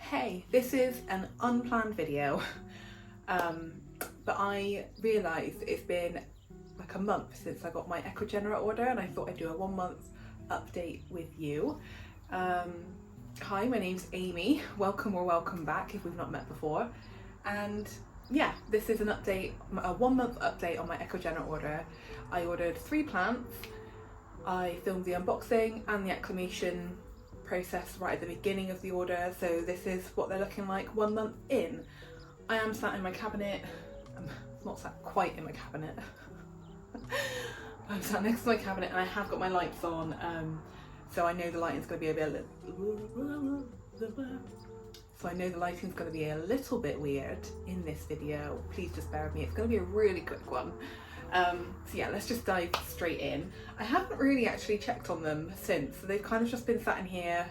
Hey, this is an unplanned video, but I realised it's been like a month since I got my Ecuagenera order and I thought I'd do a 1 month update with you. Hi, my name's Amy. Welcome or welcome back if we've not met before. And yeah, this is an update, a 1 month update on my Ecuagenera order. I ordered 3 plants. I filmed the unboxing and the acclimation process right at the beginning of the order, so this is what they're looking like 1 month in. I am sat in my cabinet. I'm not sat quite in my cabinet. I'm sat next to my cabinet and I have got my lights on, so I know the lighting's going to be a little bit weird in this video. Please just bear with me. It's going to be a really quick one. So yeah, let's just dive straight in. I haven't really actually checked on them since, so they've kind of just been sat in here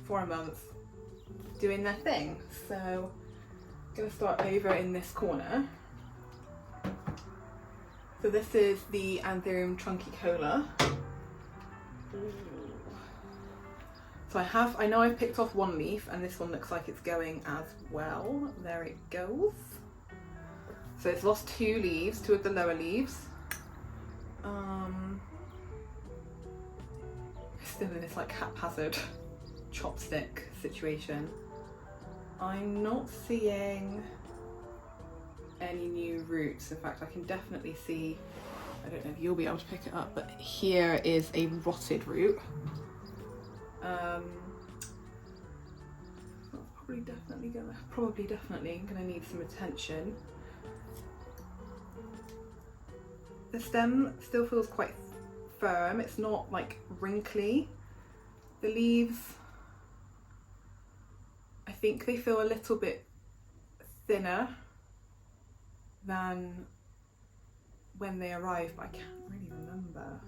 for a month doing their thing. So I'm going to start over in this corner. So this is the Anthurium truncicola. So I know I've picked off 1 leaf and this one looks like it's going as well. There it goes. So it's lost 2 leaves, 2 of the lower leaves. Still in this like haphazard chopstick situation. I'm not seeing any new roots. In fact, I can definitely see, I don't know if you'll be able to pick it up, but here is a rotted root. Probably definitely gonna need some attention. The stem still feels quite firm, it's not like wrinkly. The leaves, I think they feel a little bit thinner than when they arrived, but I can't really remember.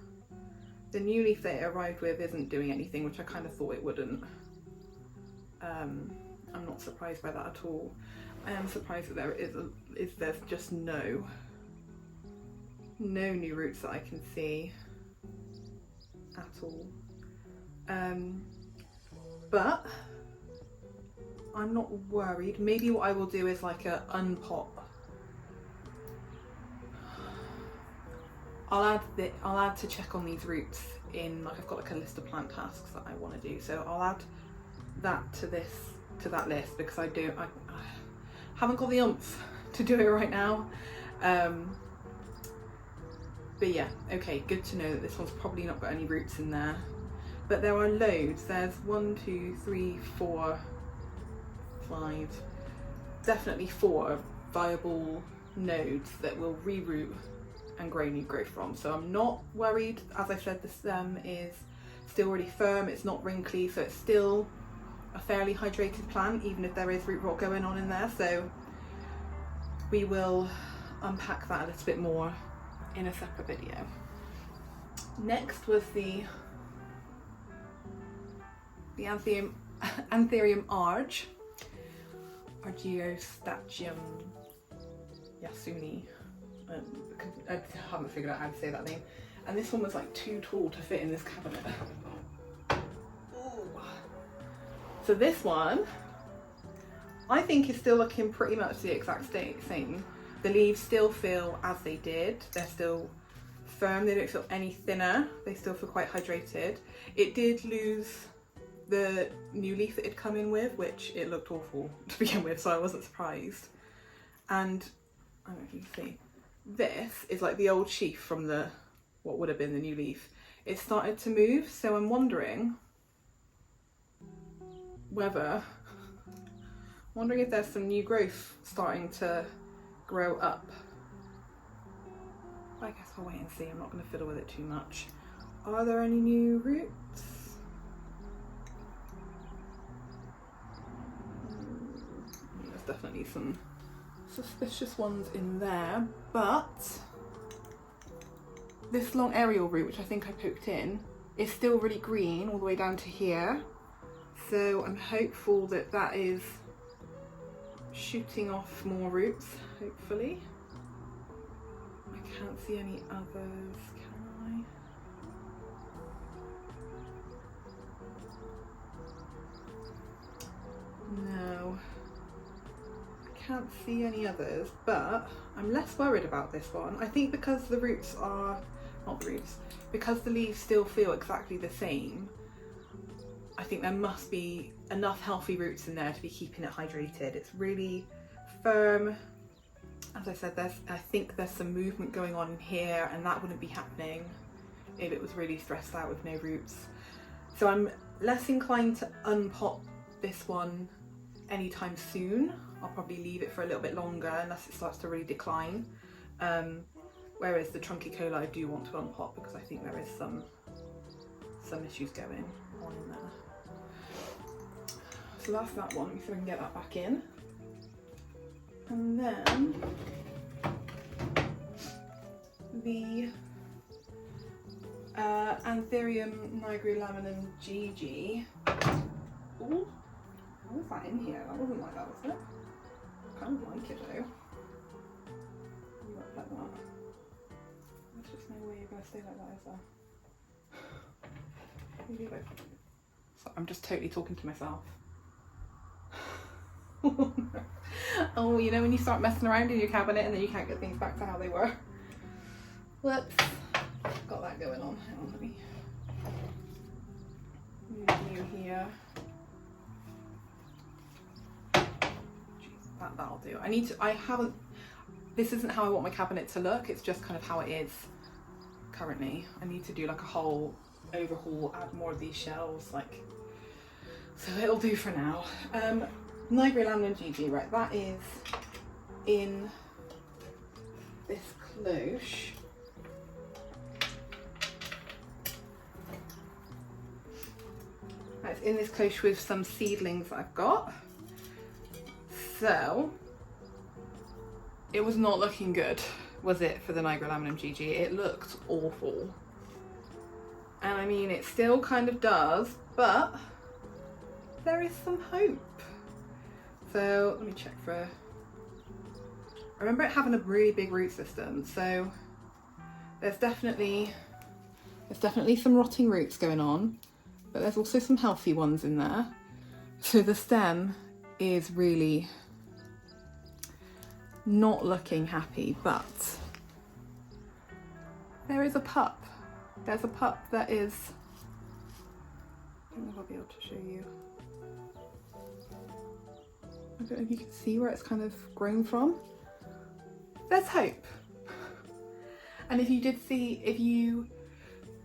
The new leaf they arrived with isn't doing anything, which I kind of thought it wouldn't. I'm not surprised by that at all. I am surprised that there's just no new roots that I can see at all. But I'm not worried. Maybe what I will do is like a unpot. I'll add to check on these roots in, like, I've got like a list of plant tasks that I want to do, so I'll add that to that list because I haven't got the oomph to do it right now. But yeah, okay, good to know that this one's probably not got any roots in there. But there are loads. There's 1, 2, 3, 4, 5, definitely 4 viable nodes that will reroot and grow new growth from. So I'm not worried. As I said, the stem is still really firm, it's not wrinkly, so it's still a fairly hydrated plant, even if there is root rot going on in there. So we will unpack that a little bit more in a separate video. Next was the Anthurium archiducalis yasuni. I haven't figured out how to say that name. And this one was like too tall to fit in this cabinet. Ooh. So this one, I think, is still looking pretty much the exact same. The leaves still feel as they did. They're still firm. They don't feel any thinner. They still feel quite hydrated. It did lose the new leaf that it'd come in with, which it looked awful to begin with, so I wasn't surprised. And I don't know if you can see, this is like the old sheath from what would have been the new leaf. It started to move, so I'm wondering if there's some new growth starting to grow up. I guess I'll wait and see. I'm not going to fiddle with it too much. Are there any new roots? There's definitely some suspicious ones in there, but this long aerial root, which I think I poked in, is still really green all the way down to here. So I'm hopeful that that is shooting off more roots, hopefully. I can't see any others, can I? No. can't see any others, but I'm less worried about this one. I think because the roots are, not roots, because the leaves still feel exactly the same, I think there must be enough healthy roots in there to be keeping it hydrated. It's really firm. As I said, I think there's some movement going on in here, and that wouldn't be happening if it was really stressed out with no roots. So I'm less inclined to unpot this one anytime soon. I'll probably leave it for a little bit longer unless it starts to really decline. Whereas the truncicola I do want to unpot because I think there is some issues going on in there. So that's that one, so we can get that back in. And then the Anthurium Nigro-laminum GG. Ooh, what was that in here? That wasn't like that, was it? I kind of like it though. Like that. There's just no way you're going to stay like that, is there? So I'm just totally talking to myself. Oh, you know when you start messing around in your cabinet and then you can't get things back to how they were? Whoops. Got that going on. Hang on, let me move you here. Jeez, that'll do. This isn't how I want my cabinet to look, it's just kind of how it is currently. I need to do like a whole overhaul, add more of these shelves, like, so it'll do for now. Nigro-laminum GG, right, that is in this cloche. It's in this cloche with some seedlings that I've got. So, it was not looking good, was it, for the Nigro-laminum GG? It looked awful. And I mean, it still kind of does, but there is some hope. So let me check for, I remember it having a really big root system, so there's definitely some rotting roots going on, but there's also some healthy ones in there. So the stem is really not looking happy, but there is a pup. There's a pup that is, I don't know if I'll be able to show you. I don't know if you can see where it's kind of grown from. There's hope. And if you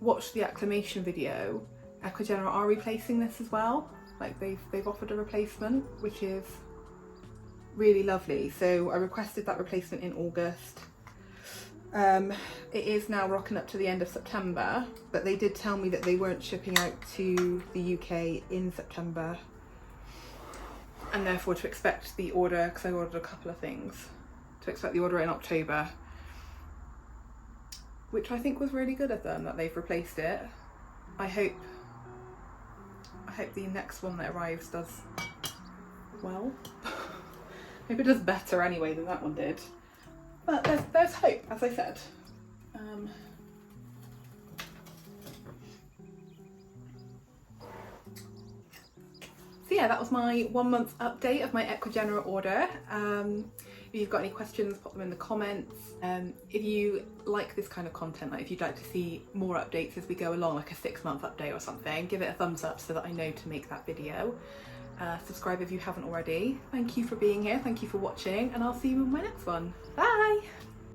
watched the acclimation video, Ecuagenera are replacing this as well. Like they've offered a replacement, which is really lovely. So I requested that replacement in August. It is now rocking up to the end of September, but they did tell me that they weren't shipping out to the UK in September, and therefore to expect the order, because I ordered a couple of things, to expect the order in October, which I think was really good of them that they've replaced it. I hope the next one that arrives does well. Maybe it does better anyway than that one did. But there's hope, as I said. So yeah, that was my 1 month update of my Ecuagenera order. If you've got any questions, pop them in the comments. If you like this kind of content, like if you'd like to see more updates as we go along, like a 6-month update or something, give it a thumbs up so that I know to make that video. Subscribe if you haven't already. Thank you for being here, thank you for watching, and I'll see you in my next one. Bye!